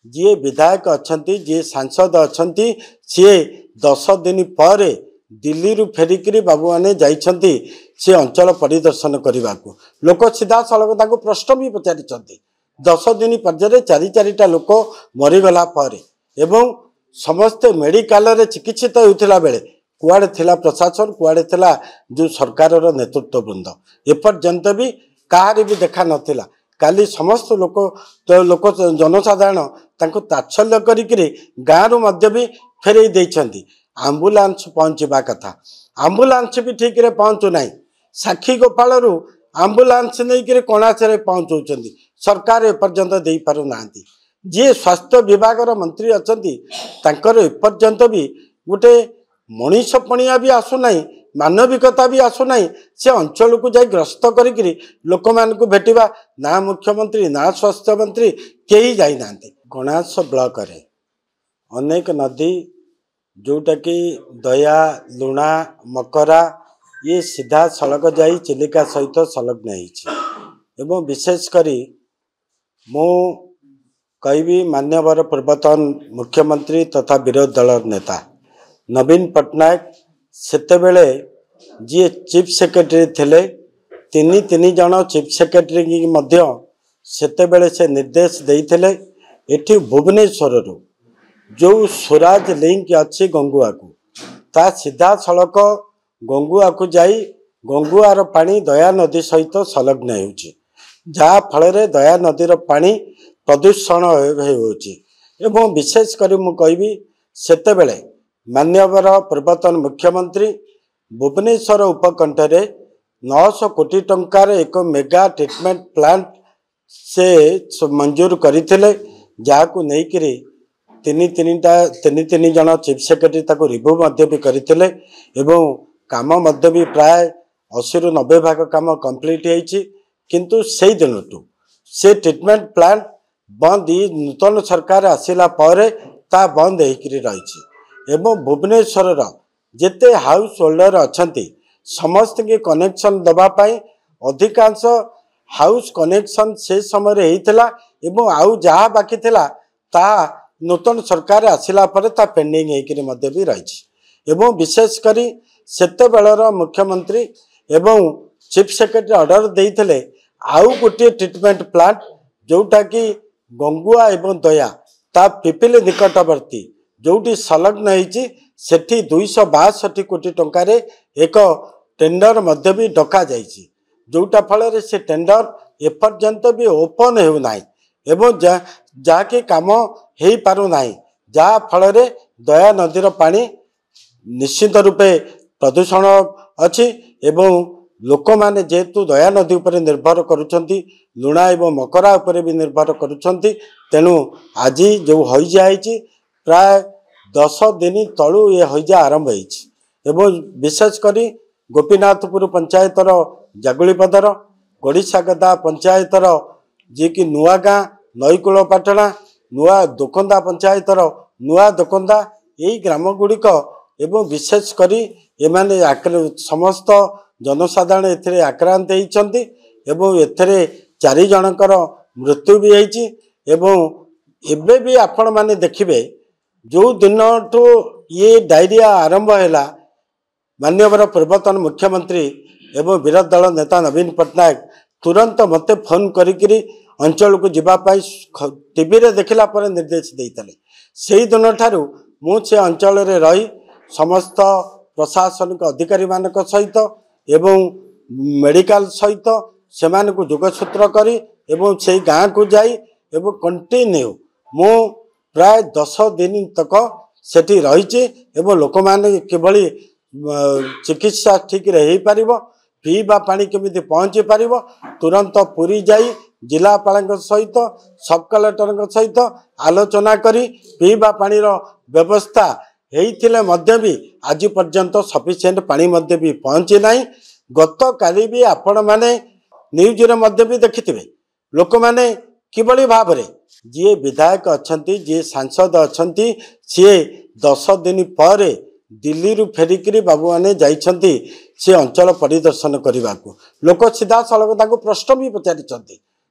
जी विधायक अच्छा जी सांसद अच्छा सी 10 दिन पर दिल्ली रु फेरिकी बाबू मैंने जाइछंती सी अंचल परिदर्शन करने को लोक सीधा सड़क प्रश्न भी पचारि 10 दिन पर्याय चारि चारिटा लोक मरीगला पर एवं समस्ते मेडिकल रे चिकित्सित होता बेले कुआड़े थिला प्रशासन कुआड़े थिला जो सरकार नेतृत्व वृंद एपर्यंत भी कहार भी देखा नथिला काली समस्त लोक लोक जनसाधारण तांको तात्सल्य करिकरी गाँव रु मध्य भी फेरई देइछंती आंबुलांस पहुँचवा कथा आंबुलांस भी ठीक रे पहुँचु नाही साक्षी गोपाल रु आंबुलांस नहीं कि कणाचरे पहुँचाउछंती सरकार एपर्यंत दे पारु नांती जी स्वास्थ्य विभाग मंत्री अच्छी तांकर एपर्यंत भी गोटे मनीषपणिया भी आसुना मानविकता भी आसुना से अंचल को जाई ग्रस्त करी लोक मानू भेटा ना मुख्यमंत्री ना स्वास्थ्य मंत्री कहीं जाई नांती गणास ब्लॉक रे अनेक नदी जोटा कि दया लुणा मकरा ये सीधा सड़क जाई चिलिका सहित संलग्न हो विशेषकर मु कहि मान्यवर पूर्वतन मुख्यमंत्री तथा विरोधी दल नेता नवीन पट्टनायक सेतेबेले जी चीफ सेक्रेटरी थिले तीन जन चीफ सेक्रेटरी की मध्य सेतेबेले से निर्देश देइथिले एठी भुवनेश्वर रु जो स्वराज लिंक अच्छी गंगुआ को ता सीधा सड़क गंगुआ को जाई गंगुआर पानी दया नदी सहित संलग्न हो फल दया नदीर पानी प्रदूषण हो विशेषकर मु कहि सेतेबेले मान्यवर पूर्वतन मुख्यमंत्री भुवनेश्वर उपकंठरे 900 कोटी टंकार एक मेगा ट्रीटमेंट प्लांट से मंजूर करथिले जाको नेकिरी तीन जन चीफ सेक्रेटरी ताको रिव्यू मध्य भी करथिले एवं काम मध्य भी प्राय 80 रु 90 भाग काम कंप्लीट होइछि किंतु से दिन से ट्रीटमेंट प्लांट बंद नूतन सरकार आसिला पर ता बंद होकर रही एवं भुवनेश्वर जेते हाउस होल्डर अच्छी समस्त के कनेक्शन दवापाई अधिकांश हाउस कनेक्शन से समय होता एवं आउ जहाँ बाकी थिला ता नूतन सरकार आसिला पर ता पेंडिंग होकर भी रही एवं विशेषकर सेतेबेलर मुख्यमंत्री एवं चीफ सेक्रेटरी ऑर्डर देइथिले आउ गोटे ट्रीटमेंट प्लांट जोटा कि गंगुआ एवं दया ता पिपिल निकटवर्ती जोटी संलग्न होती सेठी 262 कोटी टंकार एक टेंडर मध्य भी डका जाइछि जोटा फल से टेंडर एपर्यंत भी ओपन होना एवं जहाँकि काम हो पारना जहाँ फल दया नदीर पानी निश्चित रूपे प्रदूषण अच्छी एवं लोक माने जेहेतु दया नदी उपर निर्भर करुछंती लुणा एवं मकरा उपर भी निर्भर करुछंती तेणु आज जो हईजा होती प्राय 10 दिन तलू ये हईजा आरंभ हो विशेषकर गोपीनाथपुर पंचायतर जागुलीपदर गड़ीसागदा पंचायतर जी कि नुआ गाँ नईकूल पाटणा नुआ दोकंदा पंचायतर नुआ दोकंदा यही ग्राम गुड़िक एवं विशेषकर एमाने समस्त जनसाधारण एथिरे आक्रांत होइछंती एवं एथिरे 4 जनकर मृत्यु भी होइछि एवं एबे भी आपण माने देखिबे जो दिन तो ये डायरिया आरंभ हैला मान्यवर पूर्वतन मुख्यमंत्री एवं विरोधी दल नेता नवीन पट्टनायक तुरंत मते फोन करिकरी अंचल को जीवापाई टीवी रे देखला पर निर्देश देइतले सेही दिन ठारू मु से अंचल रे रही समस्त प्रशासनिक अधिकारी मानक सहित एवं मेडिकल सहित से जोगसूत्र करी एवं से गाँव को जाई एवं कंटिन्यू मु प्राय 10 दिन तक सेठी रही एवं लोक माने किभली चिकित्सा ठीक रही पारिबो पीवा पानी केमिति पहुँची पारिबो तुरंत पुरी जाई जिलापाल सहित सब कलेक्टर सहित आलोचना करी पीवा पानी व्यवस्था होइथिले मध्य भी आज पर्यंत सफिशिएंट पानी मध्य भी पहुँची नाही गत काली भी आपण माने न्यूज रे मध्य भी देखिथिबे लोक माने किबळी भाव रे जी विधायक अच्छी जी सांसद अच्छी सी 10 दिन पर दिल्ली रु फेरिकी बाबू मैंने जाइछंती सी अंचल परिदर्शन करने को लोक सीधा सड़क प्रश्न भी पचारि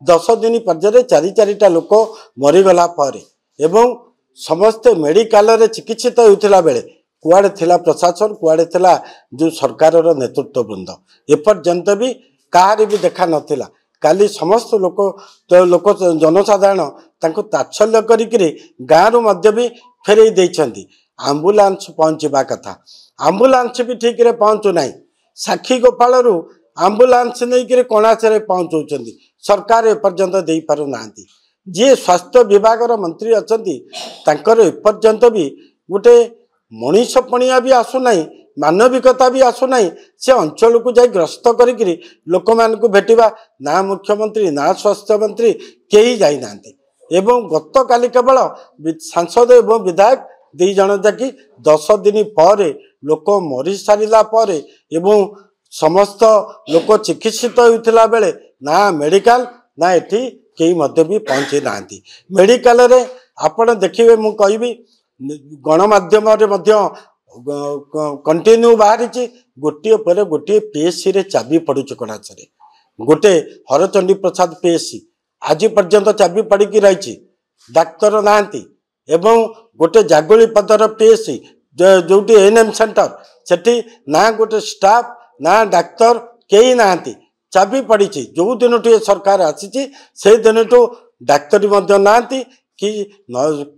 10 दिन पर्याय चारि चारिटा लोक मरीगला पर एवं समस्ते मेडिकल रे चिकित्सित होता बेले कुआड़े थिला प्रशासन कुआड़े थिला जो सरकार नेतृत्व वृंद एपर्यंत भी कहार भी देखा नथिला काली समस्त लोक लोक जनसाधारण तांको तात्सल्य करिकरी गाँव मध्य भी फेरई देइछंती आम्बुलांस पहुँचवा कथा आम्बुलांस भी ठीक रे पहुँचु नाही साक्षी गोपाल आम्बुलांस नहीं कणाचरे पहुँचाऊँच सरकार एपर्यंत दे पारु नांती जी स्वास्थ्य विभाग मंत्री अच्छी तांकर एपर्यंत भी गोटे मनीषपणिया भी आसुना मानविकता भी आसुना से अंचल को जाई ग्रस्त करी लोक मान भेटा ना मुख्यमंत्री ना स्वास्थ्य मंत्री कहीं जाई नांती एवं गत काली केवल सांसद एवं विधायक दी जन जाकि 10 दिन पर लोक मरी सारा पर एवं समस्त लोक चिकित्सित होता बेले ना मेडिकल ना एठी कई मध्य भी पहुँची ना मेडिकल रे आपण देखिए मु कहबी गणमाध्यम कंटिन्यू बाहरी गोटे पर गोटे पीएससी रे चाबी पड़ुच कणाचरे गोटे हरचंडी प्रसाद पीएससी आज पर्यंत चाबी पड़ी रही डाक्तर नांती एवं गोटे जागुली पदर पीएससी जोटी एएनएम सेंटर सेठी ना गोटे स्टाफ ना डाक्तर कई नांती चाबी पड़ी जो दिन सरकार आसी से दिन डाक्तरी नांती कि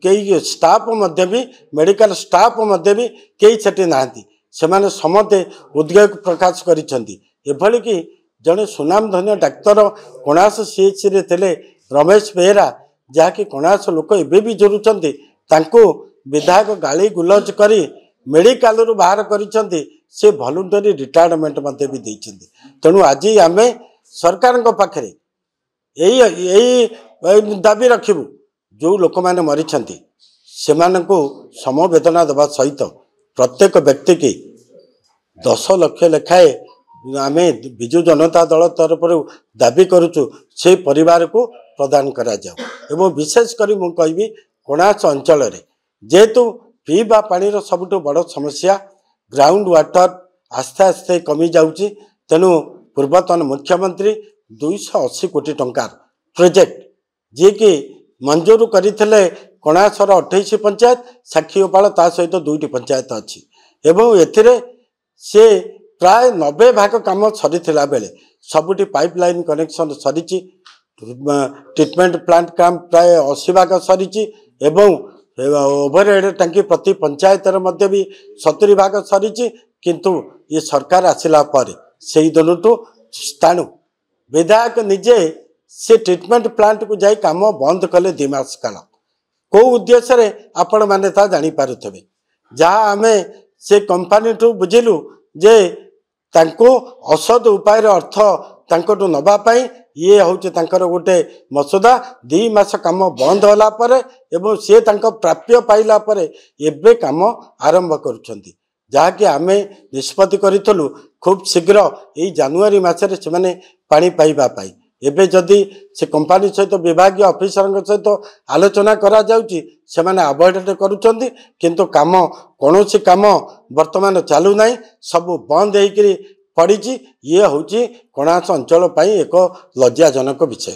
कई स्टाफ मध्य भी मेडिकल स्टाफ मध्य भी कई सेठी नांती से माने समते उद्वेग प्रकाश करी कि जड़े सुनाम धन्य डाक्तर कणास सीएचसी रे थे रमेश बेहेरा जहाँकि कणास लोक एबे भी जोरुचंती तांको विधायक गाली गुलज करी मेडिकल रु बाहर करिसंती से वॉलंटरी रिटायरमेंट मध्य भी देइछंती तेणु आज आमे सरकार पाखे यही दाबी रखिबू जो लोक मैंने मरीछंती सेमानंकु समवेदना देवा सहित प्रत्येक व्यक्ति की 10 लाख लेखाए आमे विजु जनता दल तरफ दाबी करुचु से परिवार को प्रदान करा जाओ एवं विशेष करी मु कहबी कणास अंचल रे जेहेतु पीवा पानी सबुठ बड़ समस्या ग्राउंड वाटर आस्ते आस्ते कमी जाउची तेणु पूर्वतन मुख्यमंत्री 280 कोटी टंकार प्रोजेक्ट जी की मंजूर करते कणासर 28 पंचायत साक्षीगोपाल ता सहित 2टी पंचायत अच्छी एवं एथिरे से प्राय 90 भाग काम सरी बेले सबुठी पाइपलाइन कनेक्शन सरी ट्रीटमेंट प्लांट काम प्राय 80 भाग सरी एवं ओभरहेड टांकी प्रति पंचायत मध्य भी 70 भाग सरी किंतु ये सरकार आसिला पर से दिनटू स्थाणु विधायक निजे से ट्रीटमेंट प्लांट को जाई काम बंद कले 2 मास काल को उद्देश्य रे आपण माने ता जानी पारुथबे जहाँ आमे से कंपनी ठू बुझिलु जे तांको असद उपाय अर्थ तांको नबा पाई ये होचे तांकर गोटे मसुदा 2 मास काम बंद होला पर एवं से तांको प्राप्य पाइला पर एबे काम आरंभ करुछंती जहाँ कि आमे निष्पत्ति करितलु खूब शीघ्र यही जानुआरी मासरे से माने पानी पाइबा पाई एबे जदि से कंपनी सहित विभाग ऑफिसर सहित आलोचना करा जाउची से माने अवॉइड करुछंती किंतु काम कोनोसी काम वर्तमान चालू नाही सब बंद हेकरी पड़ी ये हूँ कणास अंचल एक लज्जाजनक विषय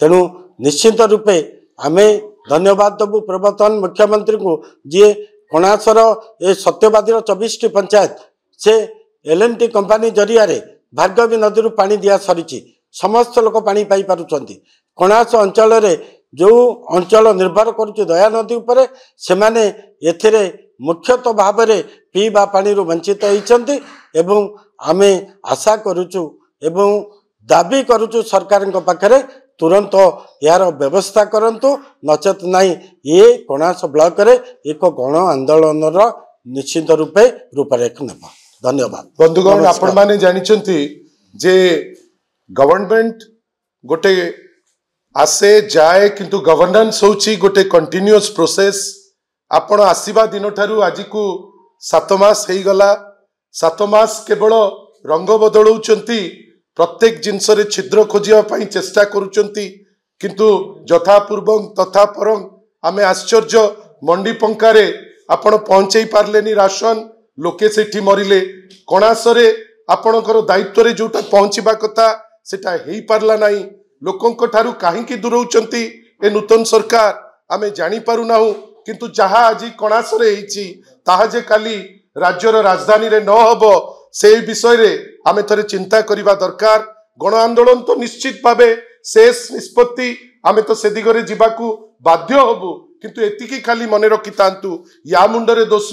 तेणु निश्चित रूपे आमे धन्यवाद दबू पूर्वतन मुख्यमंत्री को जी कणासर ए सत्यवादी 24टी पंचायत से एल&टी कंपनी जरिया रे भार्गवी नदी पानी दिया सरी समस्त लोक पानी पाई पारुचंती कणास अंचल रे जो अंचल निर्भर करुच्ची दया नदी उपरे से माने एथिरे मुख्यतः भाव में पीवा पानी वंचित होती एवं आमे आशा करुचु एवं दाबी करुचु सरकार पाखरे तुरंत यार व्यवस्था करंतु नचेत नहीं ये कणास ब्लॉक रे एक गण आंदोलन निश्चित रूपे रूपरेख नेबा। धन्यवाद बंधुगण आपण माने जानिचंती जे गवर्नमेंट गोटे आसे जाए किंतु गवर्नेंस होची गोटे कंटिन्यूअस प्रोसेस आपण आसीबा दिन ठारू आज को 7 मास हेई गला 7 मास केवल रंग बदलौचंती प्रत्येक जिनस रे छिद्र खोजिया पई चेष्टा करूचंती किंतु यथा पूर्वं तथा परं आमे आश्चर्य मंडी पंकारे आपण पहुंचई पारलेनी राशन लोके सेठी मरिले कणासरे आपणकर दायित्व रे जोटा पहुंचीबा कथा सेटा हेई पारला नाही लोकंक ठारू काहेकि दूरौचंती ए नूतन सरकार आमे जानी पारु नाहु किंतु जहा आज कणासरे हेछि ताहा जे काली राज्यर राजधानी रे न हबो से विषय रे आमे थरे चिंता करिबा दरकार। गण आंदोलन तो निश्चित भावे शेष निष्पत्ति आमे तो से दिगरे जिबाकू बाध्य हबु किंतु एतिकी खाली मने रखि तांतु या मुंडरे दोष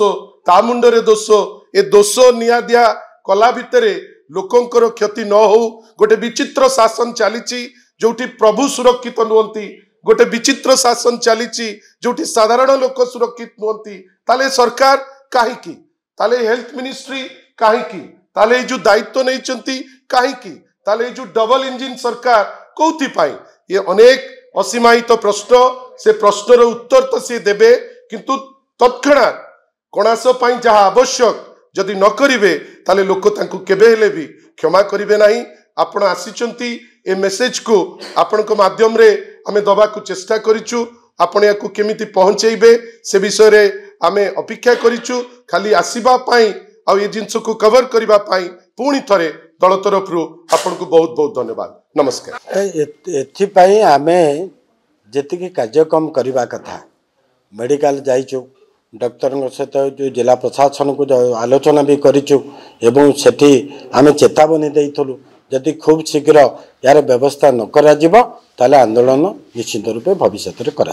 ता मुंडरे दोष ए दोष निया दिया कला भितरे लोकंकर क्षति न हो। गोटे विचित्र शासन चलीची जोटी प्रभु सुरक्षित नुहंती गोटे विचित्र शासन चलीची जोटी साधारण लोक सुरक्षित नुहंती ताले सरकार काहीकी ताले हेल्थ मिनिस्ट्री काहीकी ताले जो दायित्व नहीं काहीकी ताले जो डबल इंजिन सरकार कौथि पाई ये अनेक असीमायित प्रश्न से प्रश्नर उत्तर तो सी देबे किंतु तत्क्षणात कणास पाई जहा आवश्यक जदि न करिवे ताले लोक तांकु केबे हेले भी क्षमा करिवे नाही। आपण आसीचंती ए मेसेज को आपनक माध्यम रे आमे दबा को चेष्टा करिचु आपण याकु केमिति पहुंचेइबे से विषय रे आमे अपेक्षा करिचु खाली आसीबा पाई आ ये जिंस को कवर करिबा पाई पुणी थरे दल तरफ रु आपनकु बहुत बहुत धन्यवाद नमस्कार। एथि पाई आमे जेतिकी कार्यक्रम करिबा कथा मेडिकल जाइचु डॉक्टर सहित जो जिला प्रशासन को आलोचना भी करिचु एवं सेठी आमे चेतावनी देइथलु जदि खूब शीघ्र यार व्यवस्था न करा जिवो ताले आंदोलन निश्चित रूपे भविष्य रे करा